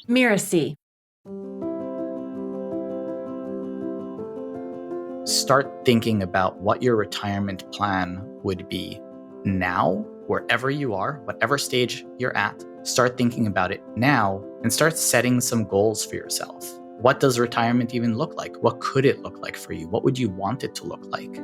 Mirasee. Start thinking about what your retirement plan would be now, wherever you are, whatever stage you're at. Start thinking about it now and start setting some goals for yourself. What does retirement even look like? What could it look like for you? What would you want it to look like?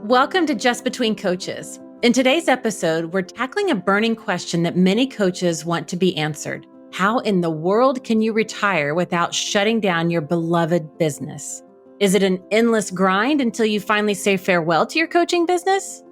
Welcome to Just Between Coaches. In today's episode, we're tackling a burning question that many coaches want to be answered. How in the world can you retire without shutting down your beloved business? Is it an endless grind until you finally say farewell to your coaching business?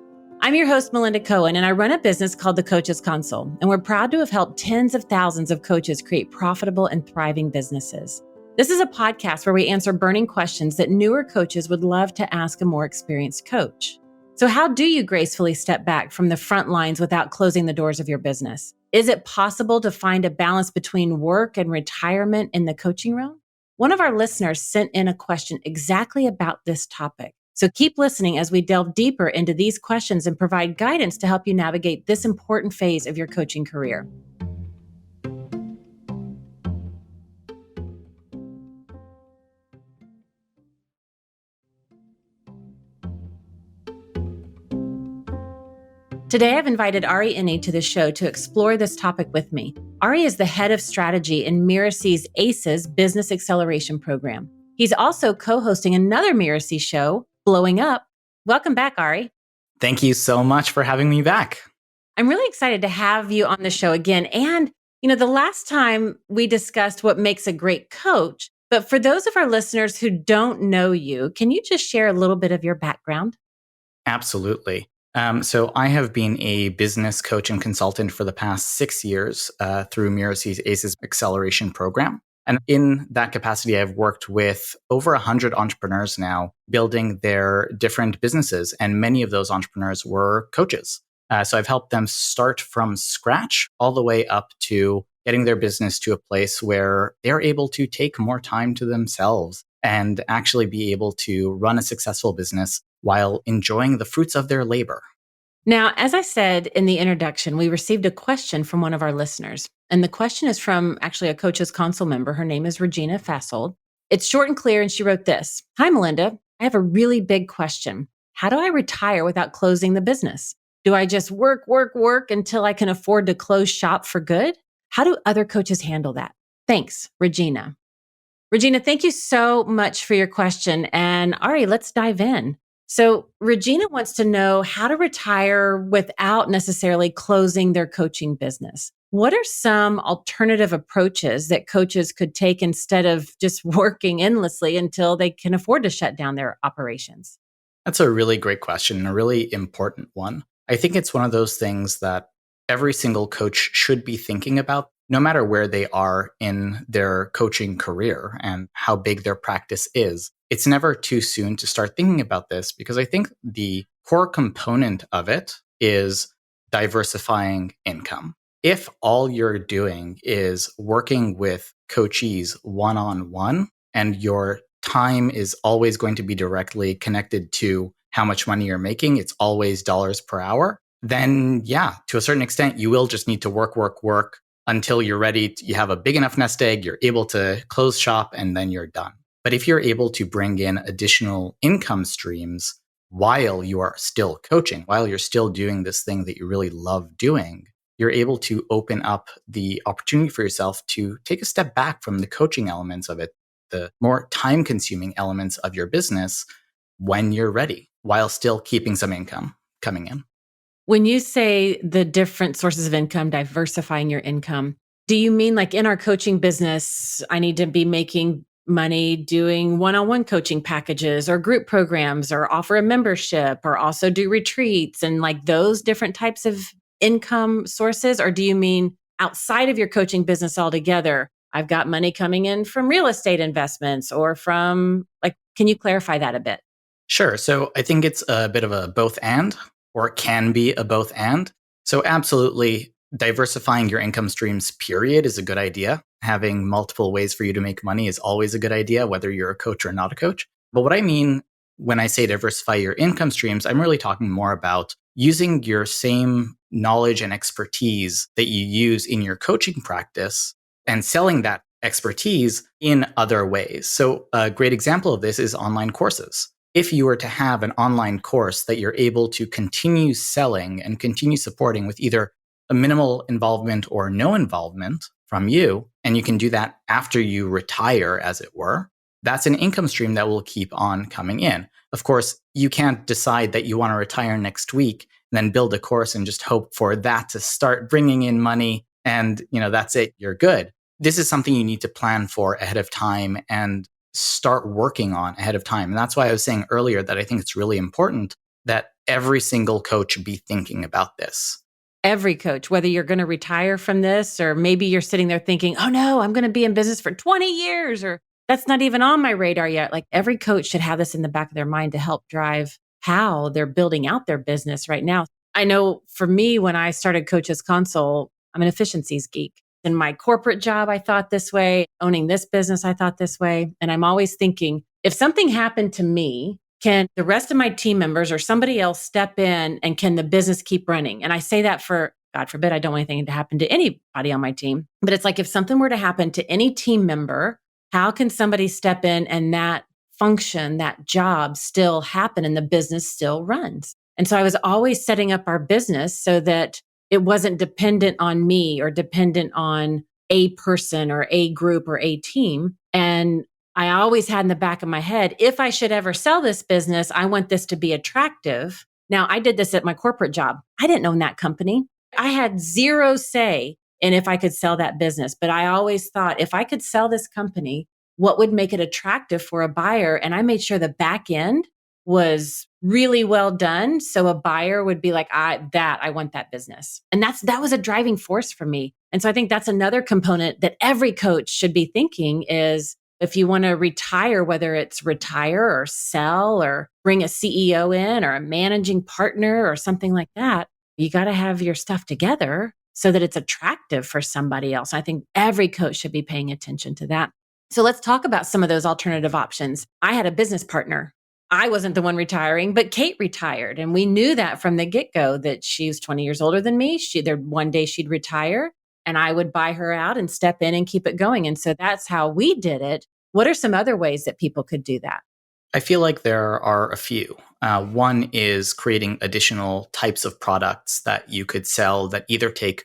I'm your host, Melinda Cohan, and I run a business called The Coaches Console, and we're proud to have helped tens of thousands of coaches create profitable and thriving businesses. This is a podcast where we answer burning questions that newer coaches would love to ask a more experienced coach. So how do you gracefully step back from the front lines without closing the doors of your business? Is it possible to find a balance between work and retirement in the coaching realm? One of our listeners sent in a question exactly about this topic. So keep listening as we delve deeper into these questions and provide guidance to help you navigate this important phase of your coaching career. Today, I've invited Ari Iny to the show to explore this topic with me. Ari is the head of strategy in Mirasee's ACES Business Acceleration Program. He's also co-hosting another Mirasee show, Blowing Up. Welcome back, Ari. Thank you so much for having me back. I'm really excited to have you on the show again. And, the last time we discussed what makes a great coach, but for those of our listeners who don't know you, can you just share a little bit of your background? Absolutely. So I have been a business coach and consultant for the past 6 years through Mirasee's ACES Acceleration Program. And in that capacity, I've worked with over 100 entrepreneurs now building their different businesses. And many of those entrepreneurs were coaches. So I've helped them start from scratch all the way up to getting their business to a place where they're able to take more time to themselves and actually be able to run a successful business while enjoying the fruits of their labor. Now, as I said in the introduction, we received a question from one of our listeners. And the question is from actually a Coaches Console member. Her name is Regina Fassold. It's short and clear, and she wrote this. Hi, Melinda. I have a really big question. How do I retire without closing the business? Do I just work until I can afford to close shop for good? How do other coaches handle that? Thanks, Regina. Regina, thank you so much for your question. And Ari, let's dive in. So Regina wants to know how to retire without necessarily closing their coaching business. What are some alternative approaches that coaches could take instead of just working endlessly until they can afford to shut down their operations? That's a really great question and a really important one. I think it's one of those things that every single coach should be thinking about, no matter where they are in their coaching career and how big their practice is. It's never too soon to start thinking about this because I think the core component of it is diversifying income. If all you're doing is working with coachees one-on-one and your time is always going to be directly connected to how much money you're making, it's always dollars per hour, then yeah, to a certain extent, you will just need to work until you're ready. You have a big enough nest egg, you're able to close shop, and then you're done. But if you're able to bring in additional income streams while you are still coaching, while you're still doing this thing that you really love doing, you're able to open up the opportunity for yourself to take a step back from the coaching elements of it, the more time-consuming elements of your business when you're ready, while still keeping some income coming in. When you say the different sources of income, diversifying your income, do you mean like in our coaching business, I need to be making money doing one-on-one coaching packages or group programs or offer a membership or also do retreats and like those different types of income sources? Or do you mean outside of your coaching business altogether? I've got money coming in from real estate investments or from can you clarify that a bit? Sure. So I think it's a bit of a both and, or it can be a both and. So absolutely diversifying your income streams, period, is a good idea. Having multiple ways for you to make money is always a good idea, whether you're a coach or not a coach. But what I mean when I say diversify your income streams, I'm really talking more about using your same knowledge and expertise that you use in your coaching practice and selling that expertise in other ways. So a great example of this is online courses. If you were to have an online course that you're able to continue selling and continue supporting with either a minimal involvement or no involvement from you, and you can do that after you retire, as it were, that's an income stream that will keep on coming in. Of course, you can't decide that you want to retire next week and then build a course and just hope for that to start bringing in money and, that's it, you're good. This is something you need to plan for ahead of time and start working on ahead of time. And that's why I was saying earlier that I think it's really important that every single coach be thinking about this. Every coach, whether you're going to retire from this, or maybe you're sitting there thinking, oh no, I'm going to be in business for 20 years, or that's not even on my radar yet. Like every coach should have this in the back of their mind to help drive how they're building out their business right now. I know for me, when I started Coaches Console, I'm an efficiencies geek. In my corporate job, I thought this way. Owning this business, I thought this way. And I'm always thinking, if something happened to me, can the rest of my team members or somebody else step in and can the business keep running? And I say that for, God forbid, I don't want anything to happen to anybody on my team. But it's like if something were to happen to any team member, how can somebody step in and that function, that job still happen and the business still runs? And so I was always setting up our business so that it wasn't dependent on me or dependent on a person or a group or a team. And I always had in the back of my head, if I should ever sell this business, I want this to be attractive. Now, I did this at my corporate job. I didn't own that company. I had zero say in if I could sell that business. But I always thought if I could sell this company, what would make it attractive for a buyer? And I made sure the back end was really well done. So a buyer would be like, I want that business. And that was a driving force for me. And so I think that's another component that every coach should be thinking is, if you want to retire, whether it's retire or sell or bring a CEO in or a managing partner or something like that, you got to have your stuff together so that it's attractive for somebody else. I think every coach should be paying attention to that. So let's talk about some of those alternative options. I had a business partner. I wasn't the one retiring, but Kate retired. And we knew that from the get-go that she was 20 years older than me. One day she'd retire and I would buy her out and step in and keep it going. And so that's how we did it. What are some other ways that people could do that? I feel like there are a few. One is creating additional types of products that you could sell that either take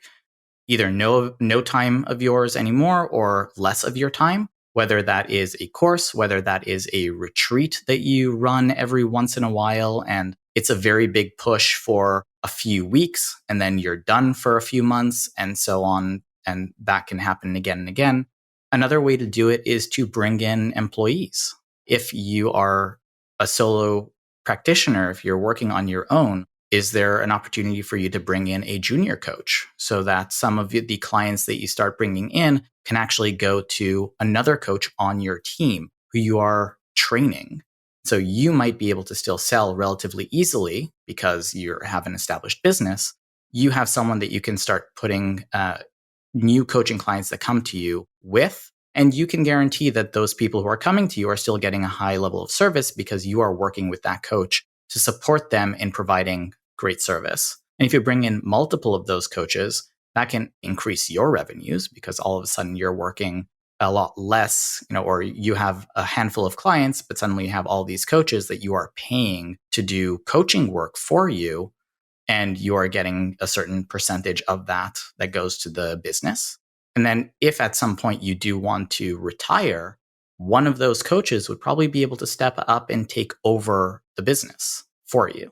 no time of yours anymore or less of your time, whether that is a course, whether that is a retreat that you run every once in a while, and it's a very big push for a few weeks, and then you're done for a few months, and so on, and that can happen again and again. Another way to do it is to bring in employees. If you are a solo practitioner, if you're working on your own, is there an opportunity for you to bring in a junior coach so that some of the clients that you start bringing in can actually go to another coach on your team who you are training? So you might be able to still sell relatively easily because you have an established business. You have someone that you can start putting new coaching clients that come to you with, and you can guarantee that those people who are coming to you are still getting a high level of service because you are working with that coach to support them in providing great service. And if you bring in multiple of those coaches, that can increase your revenues because all of a sudden you're working a lot less, or you have a handful of clients, but suddenly you have all these coaches that you are paying to do coaching work for you. And you are getting a certain percentage of that goes to the business. And then if at some point you do want to retire, one of those coaches would probably be able to step up and take over the business for you.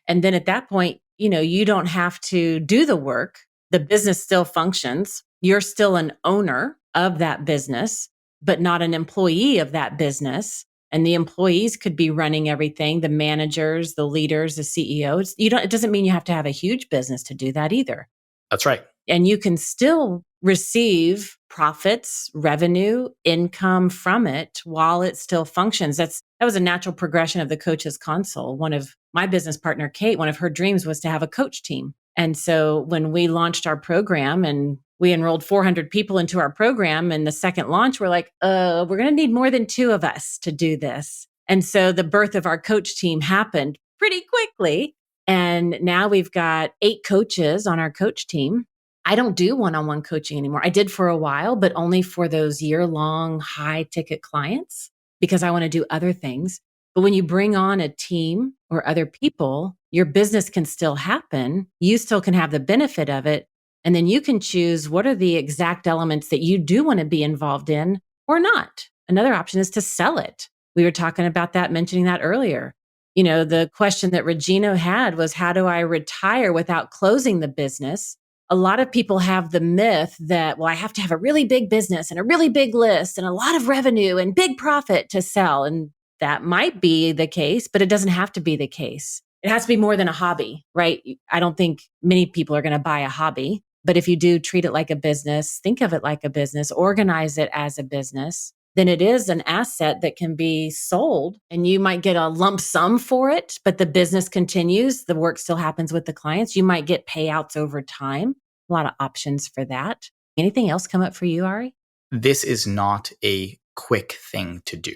And then at that point, you don't have to do the work. The business still functions. You're still an owner of that business, but not an employee of that business. And the employees could be running everything, the managers, the leaders, the CEOs. It doesn't mean you have to have a huge business to do that either. That's right. And you can still receive profits, revenue, income from it while it still functions. That was a natural progression of the Coaches Console. One of my business partner, Kate, one of her dreams was to have a coach team. And so when we launched our program and we enrolled 400 people into our program, and the second launch, we're like, we're going to need more than 2 of us to do this. And so the birth of our coach team happened pretty quickly. And now we've got 8 coaches on our coach team. I don't do one-on-one coaching anymore. I did for a while, but only for those year-long high ticket clients because I want to do other things. But when you bring on a team or other people, your business can still happen. You still can have the benefit of it. And then you can choose what are the exact elements that you do want to be involved in or not. Another option is to sell it. We were talking about that, mentioning that earlier. The question that Regina had was, how do I retire without closing the business? A lot of people have the myth that, well, I have to have a really big business and a really big list and a lot of revenue and big profit to sell. And that might be the case, but it doesn't have to be the case. It has to be more than a hobby, right? I don't think many people are going to buy a hobby, but if you do treat it like a business, think of it like a business, organize it as a business, then it is an asset that can be sold and you might get a lump sum for it, but the business continues. The work still happens with the clients. You might get payouts over time. A lot of options for that. Anything else come up for you, Ari? This is not a quick thing to do.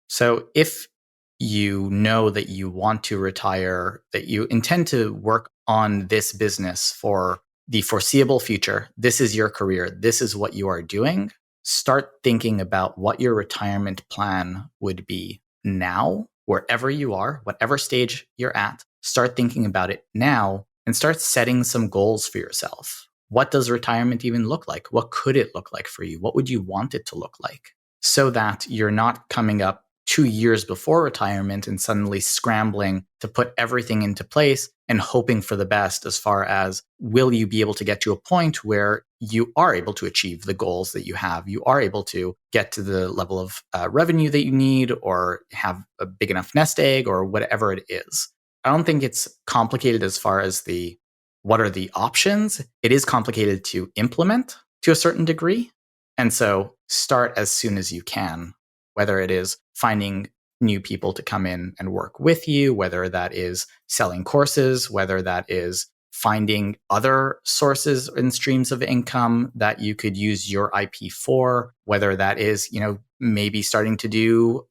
So if you know that you want to retire, that you intend to work on this business for the foreseeable future, this is your career, this is what you are doing, start thinking about what your retirement plan would be now, wherever you are, whatever stage you're at. Start thinking about it now and start setting some goals for yourself. What does retirement even look like? What could it look like for you? What would you want it to look like? So that you're not coming up 2 years before retirement and suddenly scrambling to put everything into place and hoping for the best as far as, will you be able to get to a point where you are able to achieve the goals that you have? You are able to get to the level of revenue that you need, or have a big enough nest egg, or whatever it is. I don't think it's complicated as far as what are the options. It is complicated to implement to a certain degree. And so start as soon as you can, whether it is finding new people to come in and work with you, whether that is selling courses, whether that is finding other sources and streams of income that you could use your IP for, whether that is, maybe starting to do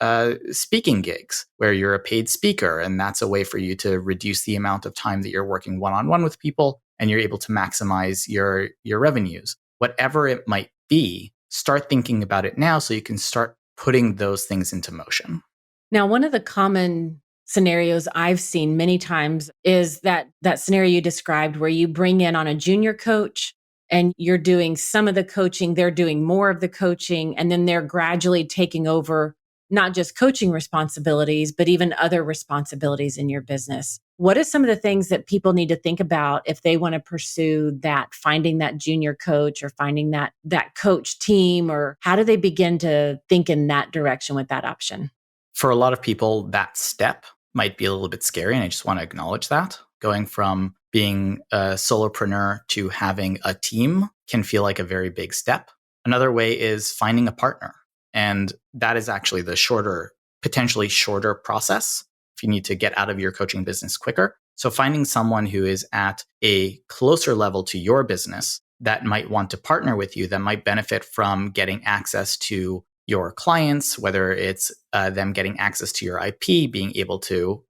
speaking gigs where you're a paid speaker. And that's a way for you to reduce the amount of time that you're working one-on-one with people and you're able to maximize your revenues. Whatever it might be, start thinking about it now so you can start putting those things into motion. Now, one of the common scenarios I've seen many times is that scenario you described where you bring in on a junior coach and you're doing some of the coaching, they're doing more of the coaching, and then they're gradually taking over not just coaching responsibilities, but even other responsibilities in your business. What are some of the things that people need to think about if they want to pursue that, finding that junior coach or finding that coach team, or how do they begin to think in that direction with that option? For a lot of people, that step might be a little bit scary, and I just want to acknowledge that. Going from being a solopreneur to having a team can feel like a very big step. Another way is finding a partner. And that is actually the potentially shorter process if you need to get out of your coaching business quicker. So finding someone who is at a closer level to your business that might want to partner with you, that might benefit from getting access to your clients, whether it's them getting access to your IP, being able to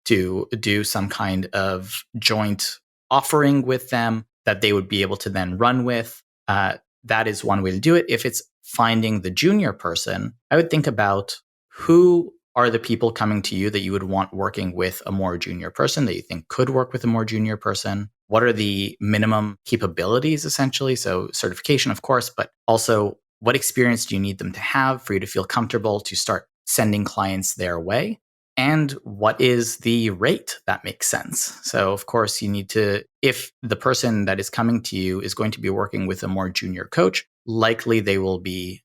do some kind of joint offering with them that they would be able to then run with. That is one way to do it. If it's finding the junior person, I would think about who are the people coming to you that you would want working with a more junior person that you think could work with a more junior person. What are the minimum capabilities, essentially? So certification, of course, but also what experience do you need them to have for you to feel comfortable to start sending clients their way? And what is the rate that makes sense? So, of course, you need to, if the person that is coming to you is going to be working with a more junior coach, likely they will be,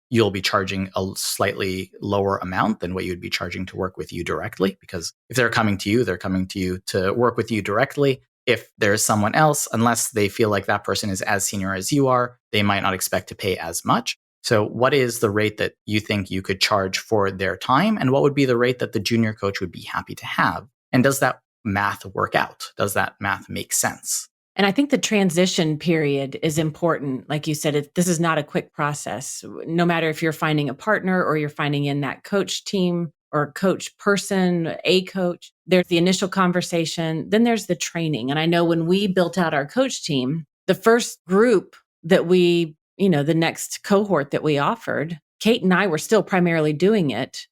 you'll be charging a slightly lower amount than what you'd be charging to work with you directly. Because if they're coming to you to work with you directly. If there's someone else, unless they feel like that person is as senior as you are, they might not expect to pay as much. So what is the rate that you think you could charge for their time? And what would be the rate that the junior coach would be happy to have? And does that math work out? Does that math make sense? And I think the transition period is important. Like you said, this is not a quick process. No matter if you're finding a partner or you're finding in that coach team, or coach person, a coach. There's the initial conversation, then there's the training. And I know when we built out our coach team, the first group that we, the next cohort that we offered, Kate and I were still primarily doing it.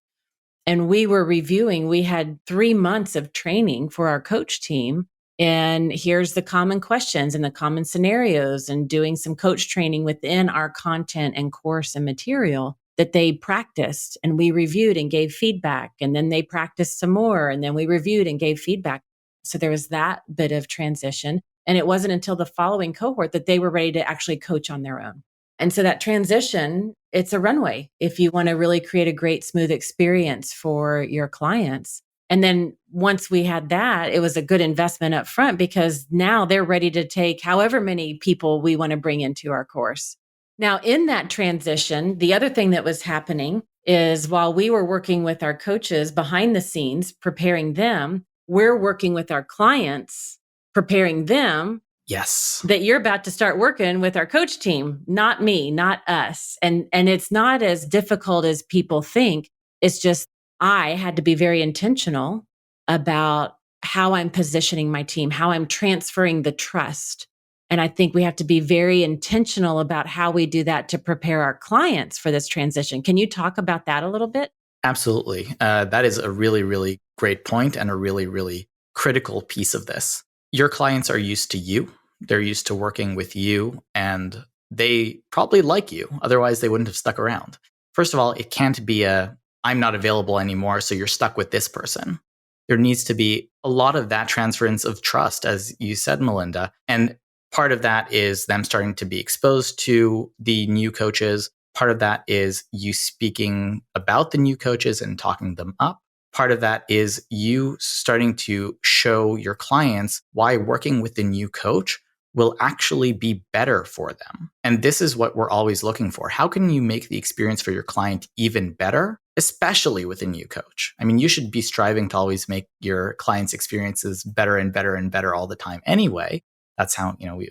And we were reviewing, we had 3 months of training for our coach team. And here's the common questions and the common scenarios, and doing some coach training within our content and course and material that they practiced, and we reviewed and gave feedback. And then they practiced some more, and then we reviewed and gave feedback. So there was that bit of transition. And it wasn't until the following cohort that they were ready to actually coach on their own. And so that transition, it's a runway if you want to really create a great, smooth experience for your clients. And then once we had that, it was a good investment up front, because now they're ready to take however many people we want to bring into our course. Now, in that transition, the other thing that was happening is while we were working with our coaches behind the scenes, preparing them, we're working with our clients, preparing them. Yes. That you're about to start working with our coach team, not me, not us. And it's not as difficult as people think. It's just, I had to be very intentional about how I'm positioning my team, how I'm transferring the trust. And I think we have to be very intentional about how we do that to prepare our clients for this transition. Can you talk about that a little bit? Absolutely. That is a really, really great point and a really, really critical piece of this. Your clients are used to you. They're used to working with you, and they probably like you. Otherwise, they wouldn't have stuck around. First of all, it can't be I'm not available anymore, so you're stuck with this person. There needs to be a lot of that transference of trust, as you said, Melinda. And part of that is them starting to be exposed to the new coaches. Part of that is you speaking about the new coaches and talking them up. Part of that is you starting to show your clients why working with the new coach will actually be better for them. And this is what we're always looking for. How can you make the experience for your client even better, especially with a new coach? I mean, you should be striving to always make your clients' experiences better and better and better all the time anyway. That's how, we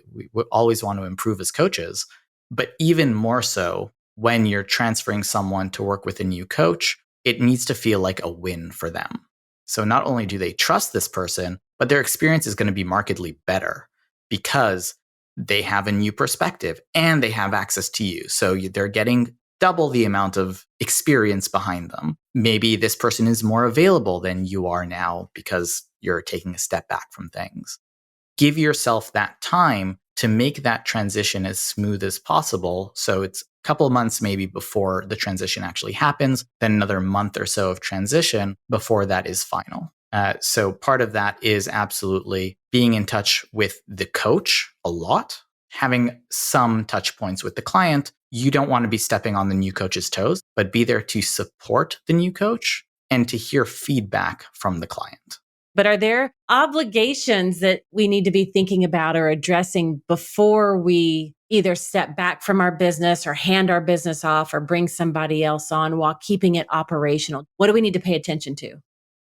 always want to improve as coaches. But even more so when you're transferring someone to work with a new coach, it needs to feel like a win for them. So not only do they trust this person, but their experience is going to be markedly better because they have a new perspective and they have access to you. So they're getting double the amount of experience behind them. Maybe this person is more available than you are now because you're taking a step back from things. Give yourself that time to make that transition as smooth as possible. So it's a couple of months maybe before the transition actually happens, then another month or so of transition before that is final. So part of that is absolutely being in touch with the coach a lot, having some touch points with the client. You don't want to be stepping on the new coach's toes, but be there to support the new coach and to hear feedback from the client. But are there obligations that we need to be thinking about or addressing before we either step back from our business or hand our business off or bring somebody else on while keeping it operational? What do we need to pay attention to?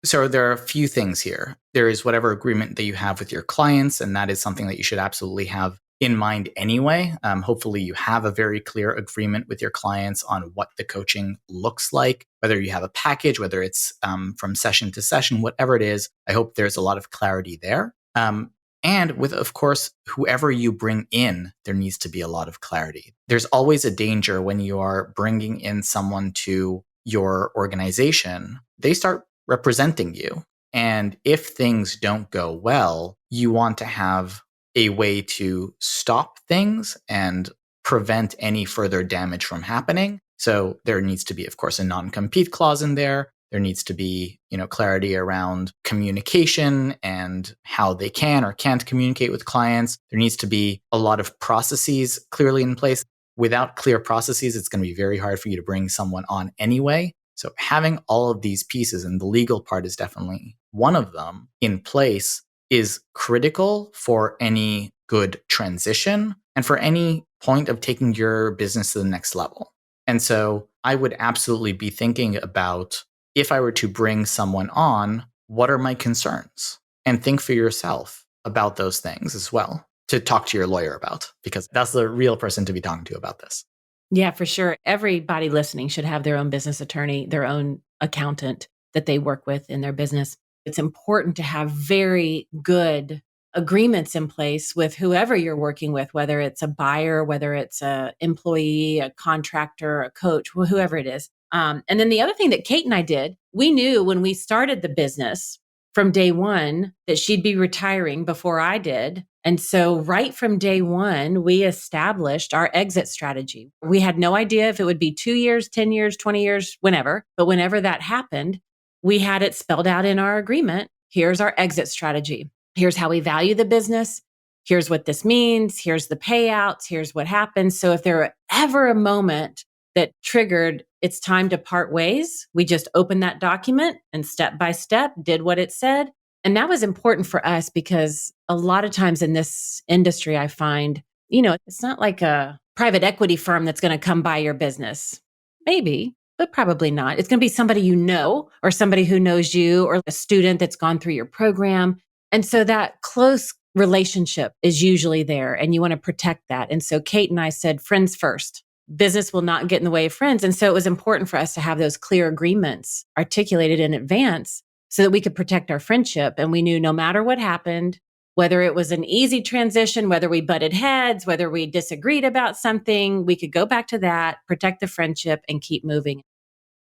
So there are a few things here. There is whatever agreement that you have with your clients, and that is something that you should absolutely have in mind anyway. Hopefully you have a very clear agreement with your clients on what the coaching looks like, whether you have a package, whether it's from session to session, whatever it is. I hope there's a lot of clarity there. And with, of course, whoever you bring in, there needs to be a lot of clarity. There's always a danger when you are bringing in someone to your organization. They start representing you. And if things don't go well, you want to have a way to stop things and prevent any further damage from happening. So there needs to be, of course, a non-compete clause in there. There needs to be, clarity around communication and how they can or can't communicate with clients. There needs to be a lot of processes clearly in place. Without clear processes, it's going to be very hard for you to bring someone on anyway. So having all of these pieces, and the legal part is definitely one of them, in place is critical for any good transition and for any point of taking your business to the next level. And so I would absolutely be thinking about, if I were to bring someone on, what are my concerns? And think for yourself about those things as well to talk to your lawyer about, because that's the real person to be talking to about this. Yeah, for sure. Everybody listening should have their own business attorney, their own accountant. that they work with in their business. It's important to have very good agreements in place with whoever you're working with, whether it's a buyer, whether it's an employee, a contractor, a coach, whoever it is. And then the other thing that Kate and I did, we knew when we started the business from day one that she'd be retiring before I did. And so right from day one, we established our exit strategy. We had no idea if it would be 2 years, 10 years, 20 years, whenever. But whenever that happened, we had it spelled out in our agreement. Here's our exit strategy. Here's how we value the business. Here's what this means. Here's the payouts. Here's what happens. So if there were ever a moment that triggered it's time to part ways, we just opened that document and step by step did what it said. And that was important for us because a lot of times in this industry, I find, it's not like a private equity firm that's going to come buy your business. Maybe, but probably not. It's going to be somebody you know, or somebody who knows you, or a student that's gone through your program. And so that close relationship is usually there, and you want to protect that. And so Kate and I said, friends first. Business will not get in the way of friends. And so it was important for us to have those clear agreements articulated in advance so that we could protect our friendship. And we knew no matter what happened, whether it was an easy transition, whether we butted heads, whether we disagreed about something, we could go back to that, protect the friendship, and keep moving.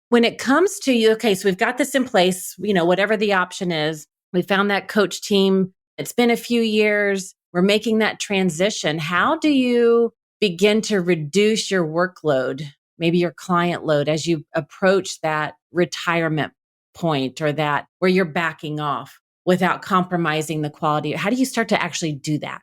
When it comes to you, okay, so we've got this in place, whatever the option is, we found that coach team. It's been a few years. We're making that transition. How do you begin to reduce your workload, maybe your client load, as you approach that retirement point or that where you're backing off without compromising the quality? How do you start to actually do that?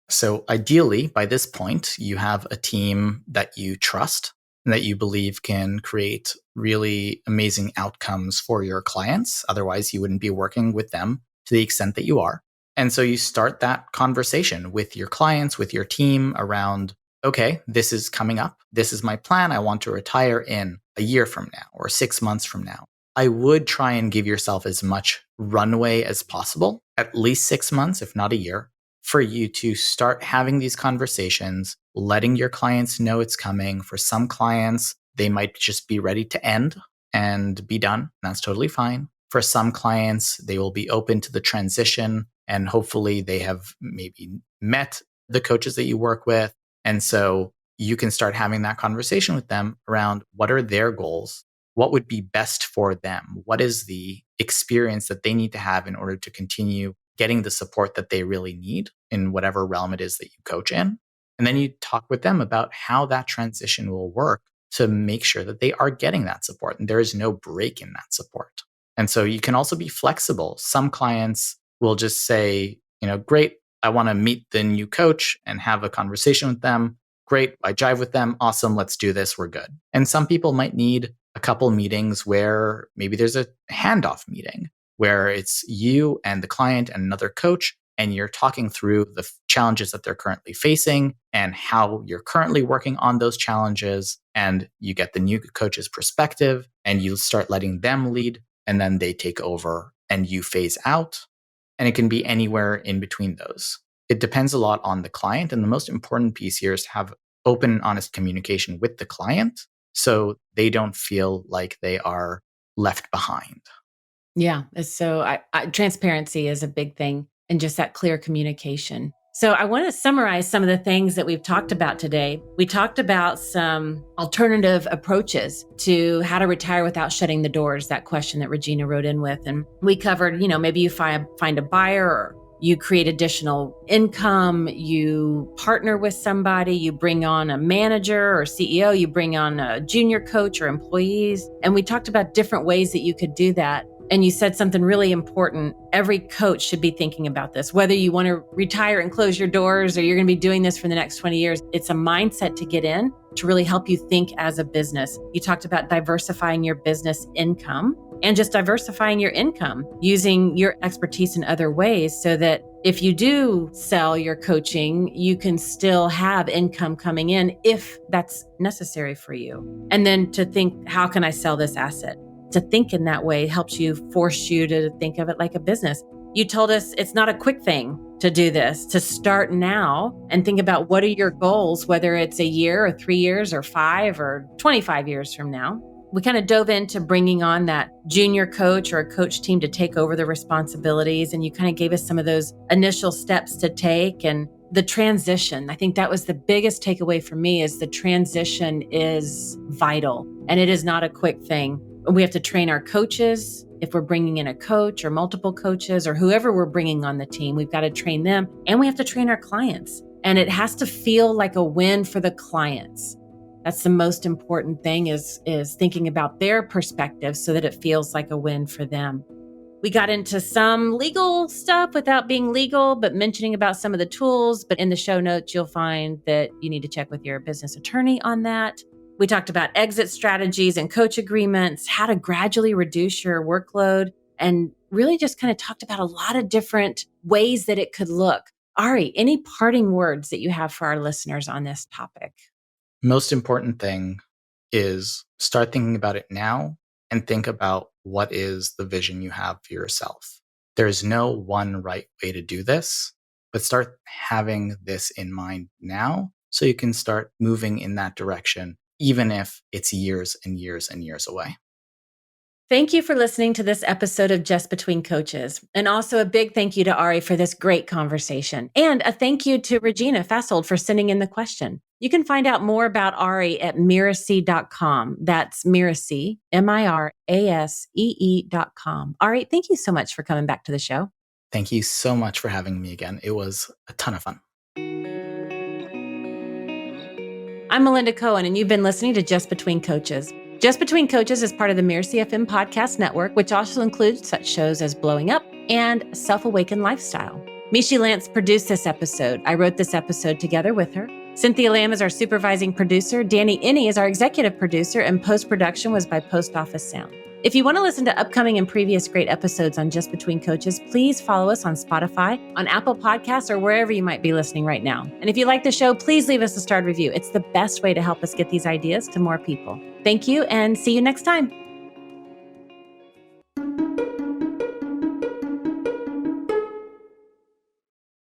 So ideally, by this point, you have a team that you trust and that you believe can create really amazing outcomes for your clients. Otherwise, you wouldn't be working with them to the extent that you are. And so you start that conversation with your clients, with your team around, okay, this is coming up. This is my plan. I want to retire in a year from now or 6 months from now. I would try and give yourself as much runway as possible, at least 6 months, if not a year, for you to start having these conversations, letting your clients know it's coming. For some clients, they might just be ready to end and be done. That's totally fine. For some clients, they will be open to the transition, and hopefully they have maybe met the coaches that you work with. And so you can start having that conversation with them around what are their goals? What would be best for them? What is the experience that they need to have in order to continue getting the support that they really need in whatever realm it is that you coach in? And then you talk with them about how that transition will work to make sure that they are getting that support and there is no break in that support. And so you can also be flexible. Some clients will just say, great, I want to meet the new coach and have a conversation with them. Great, I jive with them. Awesome, let's do this. We're good. And some people might need a couple meetings where maybe there's a handoff meeting where it's you and the client and another coach, and you're talking through the challenges that they're currently facing and how you're currently working on those challenges. And you get the new coach's perspective and you start letting them lead, and then they take over and you phase out. And it can be anywhere in between those. It depends a lot on the client. And the most important piece here is to have open and honest communication with the client so they don't feel like they are left behind. Yeah. So transparency is a big thing, and just that clear communication. So I want to summarize some of the things that we've talked about today. We talked about some alternative approaches to how to retire without shutting the doors, that question that Regina wrote in with. And we covered, maybe you find a buyer, or you create additional income, you partner with somebody, you bring on a manager or CEO, you bring on a junior coach or employees. And we talked about different ways that you could do that. And you said something really important. Every coach should be thinking about this, whether you want to retire and close your doors or you're going to be doing this for the next 20 years. It's a mindset to get in to really help you think as a business. You talked about diversifying your business income and just diversifying your income, using your expertise in other ways so that if you do sell your coaching, you can still have income coming in if that's necessary for you. And then to think, how can I sell this asset? To think in that way helps force you to think of it like a business. You told us it's not a quick thing to do this, to start now and think about what are your goals, whether it's a year or 3 years or 5 or 25 years from now. We kind of dove into bringing on that junior coach or a coach team to take over the responsibilities. And you kind of gave us some of those initial steps to take and the transition. I think that was the biggest takeaway for me is the transition is vital and it is not a quick thing. We have to train our coaches. If we're bringing in a coach or multiple coaches or whoever we're bringing on the team, we've got to train them and we have to train our clients. And it has to feel like a win for the clients. That's the most important thing is thinking about their perspective so that it feels like a win for them. We got into some legal stuff without being legal, but mentioning about some of the tools. But in the show notes, you'll find that you need to check with your business attorney on that. We talked about exit strategies and coach agreements, how to gradually reduce your workload, and really just kind of talked about a lot of different ways that it could look. Ari, any parting words that you have for our listeners on this topic? Most important thing is start thinking about it now and think about what is the vision you have for yourself. There's no one right way to do this, but start having this in mind now so you can start moving in that direction, even if it's years and years and years away. Thank you for listening to this episode of Just Between Coaches. And also a big thank you to Ari for this great conversation. And a thank you to Regina Fassold for sending in the question. You can find out more about Ari at Mirasee.com. That's Mirasee, Mirasee.com. Ari, thank you so much for coming back to the show. Thank you so much for having me again. It was a ton of fun. I'm Melinda Cohan, and you've been listening to Just Between Coaches. Just Between Coaches is part of the Mirasee FM podcast network, which also includes such shows as Blowing Up and Self-Awakened Lifestyle. Michi Lantz produced this episode. I wrote this episode together with her. Cynthia Lamb is our supervising producer. Ari Iny is our executive producer, and post-production was by Post Office Sound. If you want to listen to upcoming and previous great episodes on Just Between Coaches, please follow us on Spotify, on Apple Podcasts, or wherever you might be listening right now. And if you like the show, please leave us a starred review. It's the best way to help us get these ideas to more people. Thank you, and see you next time.